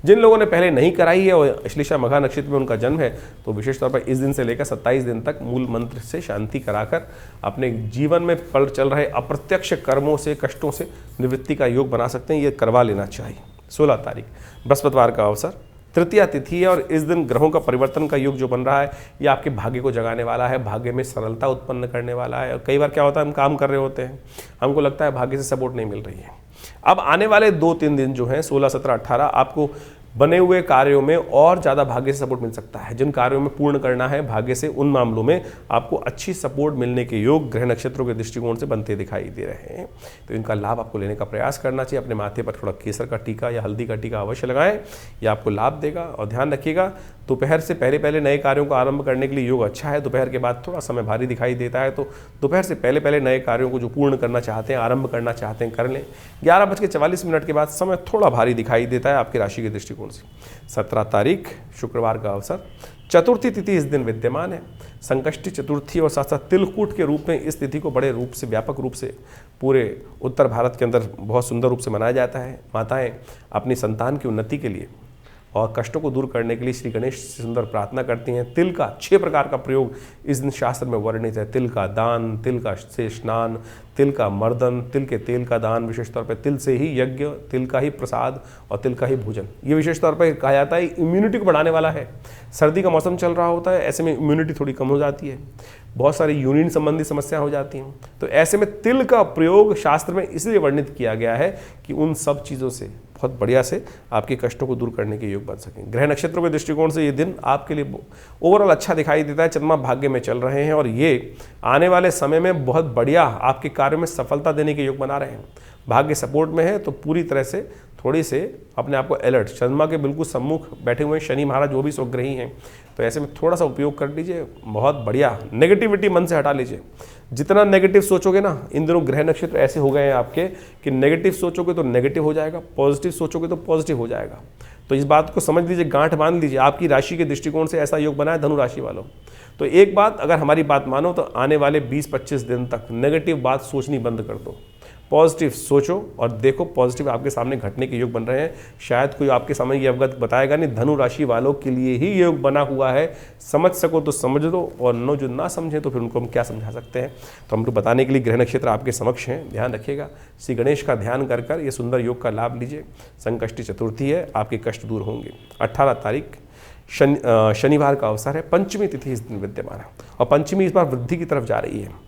[SPEAKER 1] जिन लोगों ने पहले नहीं कराई है और अश्लेषा मघा नक्षत्र में उनका जन्म है, तो विशेष तौर पर इस दिन से लेकर 27 दिन तक मूल मंत्र से शांति कराकर अपने जीवन में पल चल रहे अप्रत्यक्ष कर्मों से, कष्टों से निवृत्ति का योग बना सकते हैं। ये करवा लेना चाहिए। 16 तारीख बृहस्पतिवार का अवसर, तृतीया तिथि है, और इस दिन ग्रहों का परिवर्तन का योग जो बन रहा है, ये आपके भाग्य को जगाने वाला है, भाग्य में सरलता उत्पन्न करने वाला है। और कई बार क्या होता है, हम काम कर रहे होते हैं, हमको लगता है भाग्य से सपोर्ट नहीं मिल रही है। अब आने वाले 2-3 दिन जो हैं 16, 17, 18 आपको बने हुए कार्यों में और ज़्यादा भाग्य से सपोर्ट मिल सकता है। जिन कार्यों में पूर्ण करना है भाग्य से, उन मामलों में आपको अच्छी सपोर्ट मिलने के योग ग्रह नक्षत्रों के दृष्टिकोण से बनते दिखाई दे रहे हैं। तो इनका लाभ आपको लेने का प्रयास करना चाहिए। अपने माथे पर थोड़ा केसर का टीका या हल्दी का टीका अवश्य लगाएं, यह आपको लाभ देगा। और ध्यान रखिएगा, दोपहर से पहले नए कार्यों को आरंभ करने के लिए योग अच्छा है। दोपहर के बाद थोड़ा समय भारी दिखाई देता है, तो दोपहर से पहले नए कार्यों को जो पूर्ण करना चाहते हैं, आरंभ करना चाहते हैं, कर लें। 11:44 के बाद समय थोड़ा भारी दिखाई देता है आपकी राशि के दृष्टिकोण से। 17 तारीख शुक्रवार का अवसर, चतुर्थी तिथि इस दिन विद्यमान है। संकष्टी चतुर्थी और साथ साथ तिलकूट के रूप में इस तिथि को बड़े रूप से, व्यापक रूप से पूरे उत्तर भारत के अंदर बहुत सुंदर रूप से मनाया जाता है। माताएं अपनी संतान की उन्नति के लिए और कष्टों को दूर करने के लिए श्री गणेश से सुंदर प्रार्थना करती हैं। तिल का 6 प्रकार का प्रयोग इस दिन शास्त्र में वर्णित है। तिल का दान, तिल का से स्नान, तिल का मर्दन, तिल के तेल का दान, विशेष तौर पर तिल से ही यज्ञ, तिल का ही प्रसाद और तिल का ही भोजन। ये विशेष तौर पर कहा जाता है इम्यूनिटी को बढ़ाने वाला है। सर्दी का मौसम चल रहा होता है, ऐसे में इम्यूनिटी थोड़ी कम हो जाती है, बहुत सारी यूरिन संबंधी समस्याएं हो जाती हैं। तो ऐसे में तिल का प्रयोग शास्त्र में इसलिए वर्णित किया गया है कि उन सब चीज़ों से बहुत बढ़िया से आपके कष्टों को दूर करने के योग बन सकें। ग्रह नक्षत्रों के दृष्टिकोण से ये दिन आपके लिए ओवरऑल अच्छा दिखाई देता है। चंद्रमा भाग्य में चल रहे हैं और ये आने वाले समय में बहुत बढ़िया आपके कार्यों में सफलता देने के योग बना रहे हैं। भाग्य सपोर्ट में है तो पूरी तरह से थोड़ी से अपने आप को अलर्ट, चंद्रमा के बिल्कुल सम्मुख बैठे हुए शनि महाराज वो भी स्वग्रही हैं, तो ऐसे में थोड़ा सा उपयोग कर लीजिए। बहुत बढ़िया नेगेटिविटी मन से हटा लीजिए। जितना नेगेटिव सोचोगे ना, इन दिनों ग्रह नक्षत्र ऐसे हो गए हैं आपके कि नेगेटिव सोचोगे तो नेगेटिव हो जाएगा, पॉजिटिव सोचोगे तो पॉजिटिव हो जाएगा। तो इस बात को समझ लीजिए, गांठ बांध लीजिए। आपकी राशि के दृष्टिकोण से ऐसा योग बना है धनु राशि वालों। तो एक बात, अगर हमारी बात मानो तो आने वाले 20-25 दिन तक नेगेटिव बात सोचनी बंद कर दो, पॉजिटिव सोचो और देखो पॉजिटिव आपके सामने घटने के योग बन रहे हैं। शायद कोई आपके सामने ये अवगत बताएगा नहीं, धनु राशि वालों के लिए ही योग बना हुआ है। समझ सको तो समझ दो, और नो जो ना समझे तो फिर उनको हम क्या समझा सकते हैं। तो हमको बताने के लिए ग्रह नक्षत्र आपके समक्ष हैं। ध्यान रखिएगा, श्री गणेश का ध्यान कर कर ये सुंदर योग का लाभ लीजिए। संकष्टी चतुर्थी है, आपके कष्ट दूर होंगे। 18 तारीख शनिवार का अवसर है। पंचमी तिथि इस दिन विद्यमान है और पंचमी इस बार वृद्धि की तरफ जा रही है।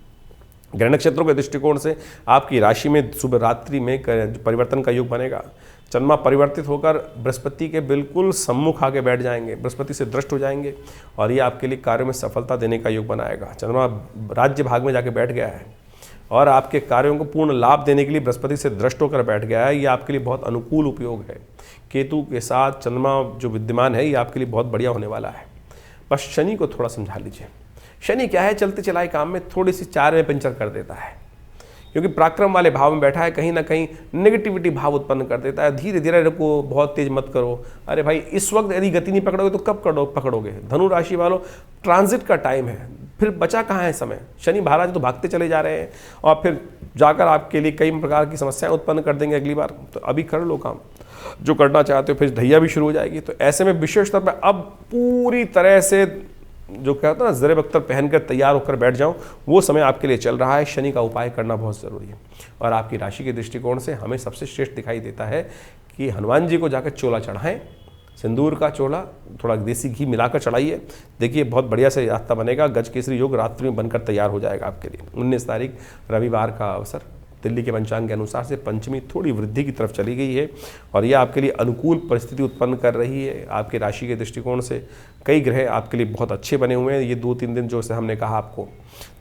[SPEAKER 1] ग्रह नक्षत्रों के दृष्टिकोण से आपकी राशि में सुबह रात्रि में परिवर्तन का योग बनेगा। चंद्रमा परिवर्तित होकर बृहस्पति के बिल्कुल सम्मुख आके बैठ जाएंगे, बृहस्पति से दृष्ट हो जाएंगे और ये आपके लिए कार्यों में सफलता देने का योग बनाएगा। चंद्रमा राज्य भाग में जाके बैठ गया है और आपके कार्यों को पूर्ण लाभ देने के लिए बृहस्पति से दृष्ट होकर बैठ गया है। ये आपके लिए बहुत अनुकूल उपयोग है। केतु के साथ चंद्रमा जो विद्यमान है, ये आपके लिए बहुत बढ़िया होने वाला है। बस शनि को थोड़ा समझा लीजिए। शनि क्या है, चलते चलाए काम में थोड़ी सी चार में पंचर कर देता है, क्योंकि पराक्रम वाले भाव में बैठा है, कहीं ना कहीं नेगेटिविटी भाव उत्पन्न कर देता है। धीरे धीरे रुको, बहुत तेज मत करो। अरे भाई, इस वक्त यदि गति नहीं पकड़ोगे तो कब पकड़ोगे। धनु राशि वालों, ट्रांजिट का टाइम है, फिर बचा कहाँ है समय। शनि महाराज तो भागते चले जा रहे हैं और फिर जाकर आपके लिए कई प्रकार की समस्याएं उत्पन्न कर देंगे अगली बार। तो अभी कर लो काम जो करना चाहते हो, फिर ढैया भी शुरू हो जाएगी। तो ऐसे में विशेष तौर पर अब पूरी तरह से जो कहता है ना, ज़रे बख्तर पहनकर तैयार होकर बैठ जाओ, वो समय आपके लिए चल रहा है। शनि का उपाय करना बहुत ज़रूरी है और आपकी राशि के दृष्टिकोण से हमें सबसे श्रेष्ठ दिखाई देता है कि हनुमान जी को जाकर चोला चढ़ाएं, सिंदूर का चोला, थोड़ा देसी घी मिलाकर चढ़ाइए। देखिए बहुत बढ़िया से रास्ता बनेगा। गज केसरी योग रात्रि में बनकर तैयार हो जाएगा आपके लिए। 19 तारीख रविवार का अवसर, दिल्ली के पंचांग के अनुसार से पंचमी थोड़ी वृद्धि की तरफ चली गई है और यह आपके लिए अनुकूल परिस्थिति उत्पन्न कर रही है। आपके राशि के दृष्टिकोण से कई ग्रह आपके लिए बहुत अच्छे बने हुए हैं। ये 2-3 दिन जो से हमने कहा आपको,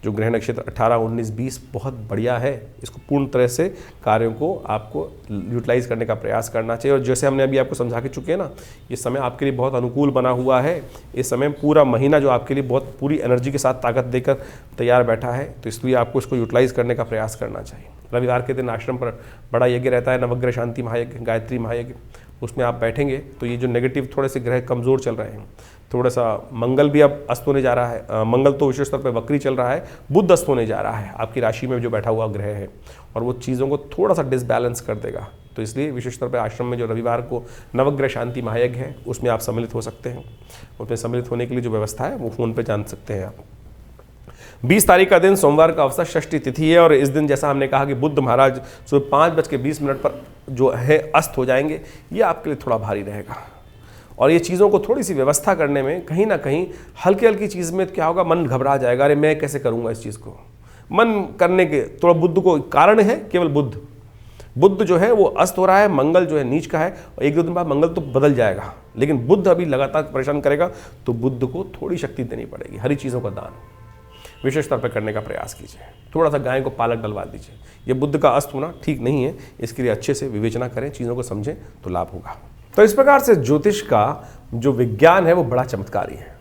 [SPEAKER 1] जो ग्रह नक्षत्र 18, 19, 20 बहुत बढ़िया है। इसको पूर्ण तरह से कार्यों को आपको यूटिलाइज करने का प्रयास करना चाहिए। और जैसे हमने अभी आपको समझा के चुके हैं ना, ये समय आपके लिए बहुत अनुकूल बना हुआ है। इस समय पूरा महीना जो आपके लिए बहुत पूरी एनर्जी के साथ ताकत देकर तैयार बैठा है, तो इसलिए आपको इसको यूटिलाइज करने का प्रयास करना चाहिए। रविवार के दिन आश्रम पर बड़ा यज्ञ रहता है, नवग्रह शांति महायज्ञ, गायत्री महायज्ञ। उसमें आप बैठेंगे तो ये जो नेगेटिव थोड़े से ग्रह कमज़ोर चल रहे हैं, थोड़ा सा मंगल भी अब अस्त होने जा रहा है। मंगल तो विशेष तौर पर वक्री चल रहा है, बुध अस्त होने जा रहा है आपकी राशि में जो बैठा हुआ ग्रह है, और वो चीज़ों को थोड़ा सा डिसबैलेंस कर देगा। तो इसलिए विशेष तौर पर आश्रम में जो रविवार को नवग्रह शांति महायज्ञ है, उसमें आप सम्मिलित हो सकते हैं। उसमें सम्मिलित होने के लिए जो व्यवस्था है वो फ़ोन पर जान सकते हैं आप। 20 तारीख का दिन सोमवार का अवसर, षष्ठी तिथि है, और इस दिन जैसा हमने कहा कि बुद्ध महाराज सुबह 5:20 पर जो है अस्त हो जाएंगे। ये आपके लिए थोड़ा भारी रहेगा और ये चीज़ों को थोड़ी सी व्यवस्था करने में कहीं ना कहीं हल्की हल्की चीज़ में क्या होगा, मन घबरा जाएगा। अरे मैं कैसे करूँगा इस चीज़ को, मन करने के थोड़ा बुद्ध को कारण है केवल बुद्ध जो है वो अस्त हो रहा है, मंगल जो है नीच का है, और 1-2 दिन बाद मंगल तो बदल जाएगा, लेकिन बुद्ध अभी लगातार परेशान करेगा। तो बुद्ध को थोड़ी शक्ति देनी पड़ेगी। हरी चीज़ों का दान विशेष तौर पर करने का प्रयास कीजिए। थोड़ा सा गाय को पालक डलवा दीजिए। ये बुद्ध का अस्त होना ठीक नहीं है, इसके लिए अच्छे से विवेचना करें, चीज़ों को समझें तो लाभ होगा। तो इस प्रकार से ज्योतिष का जो विज्ञान है वो बड़ा चमत्कारी है।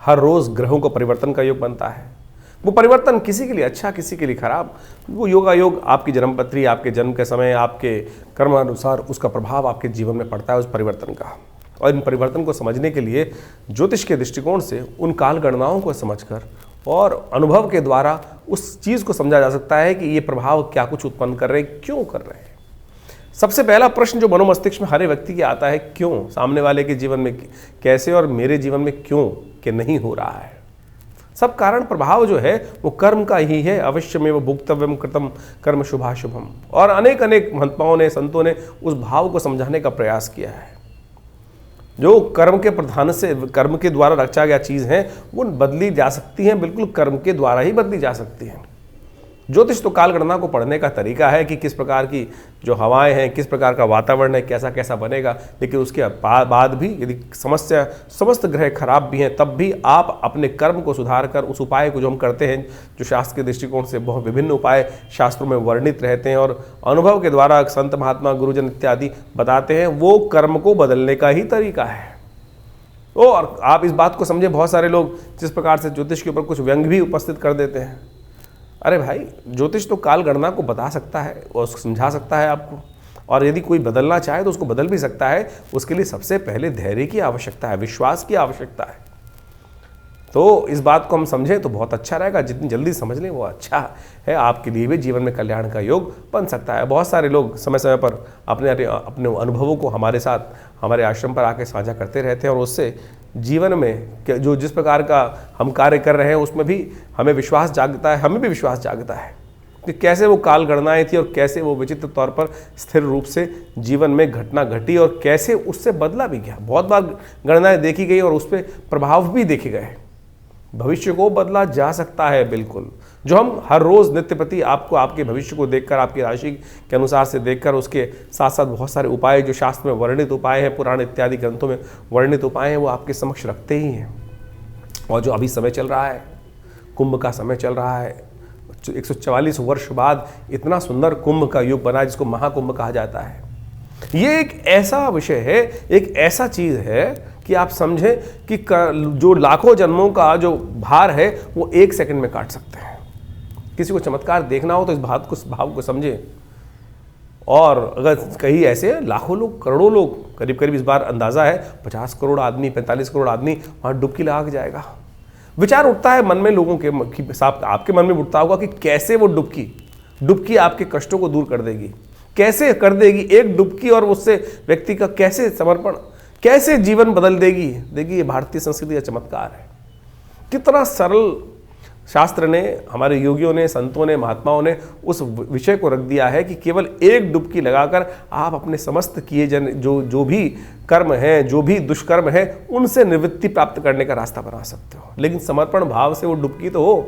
[SPEAKER 1] हर रोज़ ग्रहों को परिवर्तन का योग बनता है। वो परिवर्तन किसी के लिए अच्छा, किसी के लिए खराब, वो योगा योग आपकी जन्मपत्री, आपके जन्म के समय, आपके कर्म अनुसार उसका प्रभाव आपके जीवन में पड़ता है उस परिवर्तन का। और इन परिवर्तन को समझने के लिए ज्योतिष के दृष्टिकोण से उन काल गणनाओं को समझकर और अनुभव के द्वारा उस चीज़ को समझा जा सकता है कि ये प्रभाव क्या कुछ उत्पन्न कर रहे हैं, क्यों कर रहे हैं। सबसे पहला प्रश्न जो मनोमस्तिष्क में हर व्यक्ति के आता है, क्यों, सामने वाले के जीवन में कैसे और मेरे जीवन में क्यों कि नहीं हो रहा है। सब कारण प्रभाव जो है वो कर्म का ही है। अवश्य में वो भुक्तव्यम कृतम कर्म शुभाशुभम। और अनेक महात्माओं ने, संतों ने उस भाव को समझाने का प्रयास किया है। जो कर्म के प्रधान से, कर्म के द्वारा रचा गया चीज़ है वो बदली जा सकती हैं, बिल्कुल कर्म के द्वारा ही बदली जा सकती हैं। ज्योतिष तो काल गणना को पढ़ने का तरीका है कि किस प्रकार की जो हवाएं हैं, किस प्रकार का वातावरण है, कैसा कैसा बनेगा। लेकिन उसके बाद भी यदि समस्त ग्रह खराब भी हैं, तब भी आप अपने कर्म को सुधार कर उस उपाय को जो हम करते हैं, जो शास्त्र के दृष्टिकोण से बहुत विभिन्न उपाय शास्त्रों में वर्णित रहते हैं और अनुभव के द्वारा संत महात्मा गुरुजन इत्यादि बताते हैं, वो कर्म को बदलने का ही तरीका है। और आप इस बात को समझे, बहुत सारे लोग जिस प्रकार से ज्योतिष के ऊपर कुछ व्यंग भी उपस्थित कर देते हैं। अरे भाई, ज्योतिष तो काल गणना को बता सकता है और समझा सकता है आपको, और यदि कोई बदलना चाहे तो उसको बदल भी सकता है। उसके लिए सबसे पहले धैर्य की आवश्यकता है, विश्वास की आवश्यकता है। तो इस बात को हम समझें तो बहुत अच्छा रहेगा। जितनी जल्दी समझ लें वो अच्छा है, आपके लिए भी जीवन में कल्याण का योग बन सकता है। बहुत सारे लोग समय समय पर अपने अनुभवों को हमारे साथ, हमारे आश्रम पर आके साझा करते रहते हैं, और उससे जीवन में जो जिस प्रकार का हम कार्य कर रहे हैं उसमें भी हमें विश्वास जागता है, हमें भी विश्वास जागता है कि कैसे वो काल गणनाएं थी और कैसे वो विचित्र तौर पर स्थिर रूप से जीवन में घटना घटी और कैसे उससे बदला भी गया। बहुत बार गणनाएं देखी गई और उस पर प्रभाव भी देखे गए। भविष्य को बदला जा सकता है बिल्कुल। जो हम हर रोज़ नित्य प्रति आपको आपके भविष्य को देखकर, आपकी राशि के अनुसार से देखकर, उसके साथ साथ बहुत सारे उपाय जो शास्त्र में वर्णित उपाय हैं, पुराण इत्यादि ग्रंथों में वर्णित उपाय हैं, वो आपके समक्ष रखते ही हैं। और जो अभी समय चल रहा है, कुंभ का समय चल रहा है, 144 वर्ष बाद इतना सुंदर कुंभ का युग बना जिसको महाकुंभ कहा जाता है। ये एक ऐसा विषय है, एक ऐसा चीज़ है कि आप समझें कि जो लाखों जन्मों का जो भार है वो 1 सेकंड में काट सकते हैं। किसी को चमत्कार देखना हो तो इस भाव को समझें। और अगर कहीं ऐसे लाखों लोग, करोड़ों लोग, करीब करीब इस बार अंदाज़ा है 50 करोड़ आदमी, 45 करोड़ आदमी वहाँ डुबकी लगा जाएगा। विचार उठता है मन में लोगों के साथ, आपके मन में उठता होगा कि कैसे वो डुबकी आपके कष्टों को दूर कर देगी, कैसे कर देगी एक डुबकी, और उससे व्यक्ति का कैसे समर्पण, कैसे जीवन बदल देगी। देखिए, ये भारतीय संस्कृति का चमत्कार है। कितना सरल शास्त्र ने, हमारे योगियों ने, संतों ने, महात्माओं ने उस विषय को रख दिया है कि केवल एक डुबकी लगाकर आप अपने समस्त किए जो भी कर्म हैं, जो भी दुष्कर्म है, उनसे निवृत्ति प्राप्त करने का रास्ता बना सकते हो। लेकिन समर्पण भाव से वो डुबकी तो हो।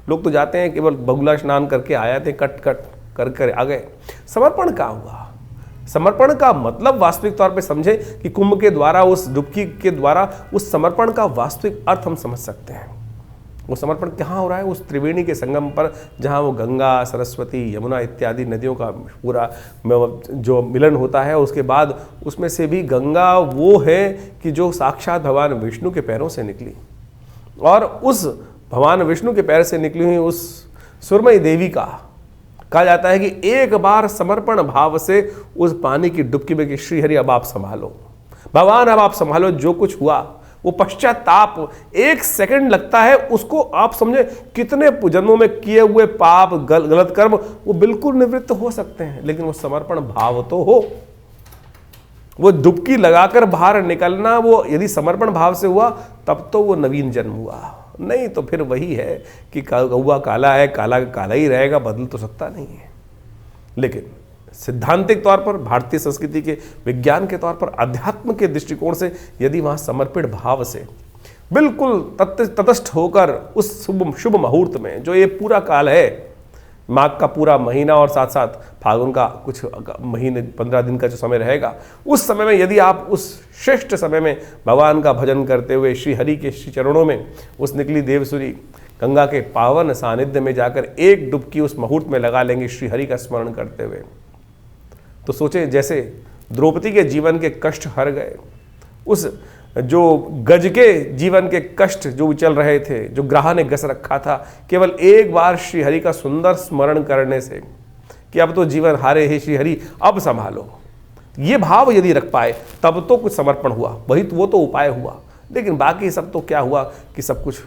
[SPEAKER 1] लोग तो जाते हैं केवल बगुला स्नान करके आए थे, कट कट कर कर आ गए। समर्पण क्या हुआ? समर्पण का मतलब वास्तविक तौर पे समझे कि कुंभ के द्वारा, उस डुबकी के द्वारा उस समर्पण का वास्तविक अर्थ हम समझ सकते हैं। वो समर्पण कहाँ हो रहा है? उस त्रिवेणी के संगम पर, जहाँ वो गंगा, सरस्वती, यमुना इत्यादि नदियों का पूरा जो मिलन होता है। उसके बाद उसमें से भी गंगा वो है कि जो साक्षात भगवान विष्णु के पैरों से निकली, और उस भगवान विष्णु के पैर से निकली हुई उस सुरमई देवी का कहा जाता है कि एक बार समर्पण भाव से उस पानी की डुबकी में कि श्रीहरि अब आप संभालो, भगवान अब आप संभालो, जो कुछ हुआ वो पश्चाताप 1 सेकंड लगता है, उसको आप समझे कितने जन्मों में किए हुए पाप, गलत कर्म वो बिल्कुल निवृत्त हो सकते हैं। लेकिन वो समर्पण भाव तो हो। वो डुबकी लगाकर बाहर निकलना, वो यदि समर्पण भाव से हुआ तब तो वो नवीन जन्म हुआ, नहीं तो फिर वही है कि कौवा काला है, काला काला ही रहेगा, बदल तो सकता नहीं है। लेकिन सिद्धांतिक तौर पर, भारतीय संस्कृति के विज्ञान के तौर पर, अध्यात्म के दृष्टिकोण से यदि वहाँ समर्पित भाव से बिल्कुल तटस्थ होकर उस शुभ मुहूर्त में, जो ये पूरा काल है, माघ का पूरा महीना और साथ साथ फागुन का कुछ महीने 15 दिन का जो समय रहेगा, उस समय में यदि आप उस श्रेष्ठ समय में भगवान का भजन करते हुए श्री हरि के श्री चरणों में उस निकली देवसुरी गंगा के पावन सानिध्य में जाकर एक डुबकी उस मुहूर्त में लगा लेंगे श्री हरि का स्मरण करते हुए, तो सोचे जैसे द्रौपदी के जीवन के कष्ट हर गए, उस जो गज के जीवन के कष्ट जो चल रहे थे, जो ग्राह ने गस रखा था, केवल एक बार श्री हरि का सुंदर स्मरण करने से कि अब तो जीवन हारे हे श्री हरि अब संभालो, ये भाव यदि रख पाए तब तो कुछ समर्पण हुआ, वही तो वो तो उपाय हुआ। लेकिन बाकी सब तो क्या हुआ कि सब कुछ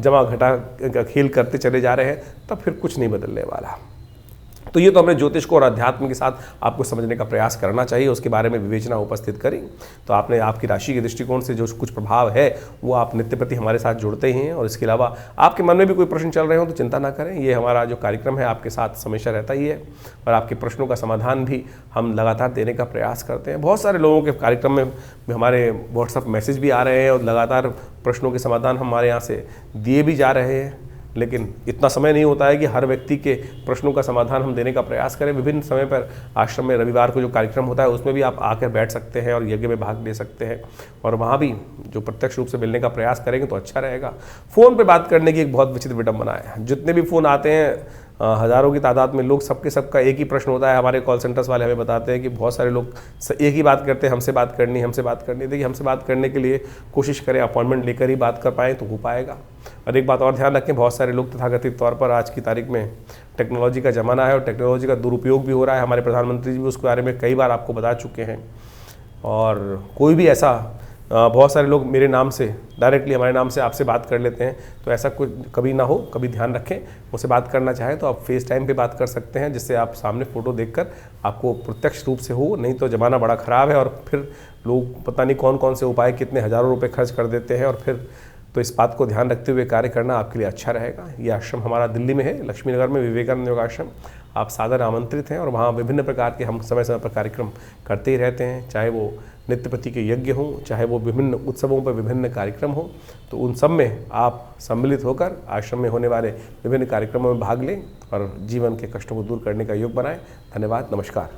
[SPEAKER 1] जमा घटा खेल करते चले जा रहे हैं, तब फिर कुछ नहीं बदलने वाला। तो ये तो हमने ज्योतिष को और अध्यात्म के साथ आपको समझने का प्रयास करना चाहिए, उसके बारे में विवेचना उपस्थित करी। तो आपने आपकी राशि के दृष्टिकोण से जो कुछ प्रभाव है वो आप नित्य प्रति हमारे साथ जुड़ते ही हैं। और इसके अलावा आपके मन में भी कोई प्रश्न चल रहे हो तो चिंता ना करें, ये हमारा जो कार्यक्रम है आपके साथ हमेशा रहता ही है, और आपके प्रश्नों का समाधान भी हम लगातार देने का प्रयास करते हैं। बहुत सारे लोगों के कार्यक्रम में हमारे व्हाट्सएप मैसेज भी आ रहे हैं और लगातार प्रश्नों के समाधान हमारे यहाँ से दिए भी जा रहे हैं, लेकिन इतना समय नहीं होता है कि हर व्यक्ति के प्रश्नों का समाधान हम देने का प्रयास करें। विभिन्न समय पर आश्रम में रविवार को जो कार्यक्रम होता है उसमें भी आप आकर बैठ सकते हैं और यज्ञ में भाग ले सकते हैं, और वहाँ भी जो प्रत्यक्ष रूप से मिलने का प्रयास करेंगे तो अच्छा रहेगा। फ़ोन पे बात करने की एक बहुत विचित्र विडंबना है, जितने भी फ़ोन आते हैं हज़ारों की तादाद में लोग, सबका एक ही प्रश्न होता है। हमारे कॉल सेंटर्स वाले हमें बताते हैं कि बहुत सारे लोग एक ही बात करते हैं, हमसे बात करनी। देखिए, हमसे बात करने के लिए कोशिश करें अपॉइंटमेंट लेकर ही बात कर पाएँ तो हो पाएगा। और एक बात और ध्यान रखें, बहुत सारे लोग तथाकथित तौर पर आज की तारीख में टेक्नोलॉजी का ज़माना है और टेक्नोलॉजी का दुरुपयोग भी हो रहा है। हमारे प्रधानमंत्री जी भी उसके बारे में कई बार आपको बता चुके हैं। और कोई भी ऐसा बहुत सारे लोग मेरे नाम से डायरेक्टली हमारे नाम से आपसे बात कर लेते हैं, तो ऐसा कुछ कभी ना हो, कभी ध्यान रखें। मुझसे बात करना चाहे तो आप फेस टाइम पे बात कर सकते हैं, जिससे आप सामने फ़ोटो देखकर आपको प्रत्यक्ष रूप से हो। नहीं तो ज़माना बड़ा ख़राब है और फिर लोग पता नहीं कौन कौन से उपाय कितने हज़ारों रुपये खर्च कर देते हैं, और फिर तो इस बात को ध्यान रखते हुए कार्य करना आपके लिए अच्छा रहेगा। ये आश्रम हमारा दिल्ली में है, लक्ष्मी नगर में, विवेकानंद योग आश्रम। आप सादर आमंत्रित हैं और वहाँ विभिन्न प्रकार के हम समय समय पर कार्यक्रम करते ही रहते हैं, चाहे वो नित्य प्रति के यज्ञ हों, चाहे वो विभिन्न उत्सवों पर विभिन्न कार्यक्रम हों। तो उन सब में आप सम्मिलित होकर आश्रम में होने वाले विभिन्न कार्यक्रमों में भाग लें और जीवन के कष्टों को दूर करने का योग बनाएं। धन्यवाद, नमस्कार।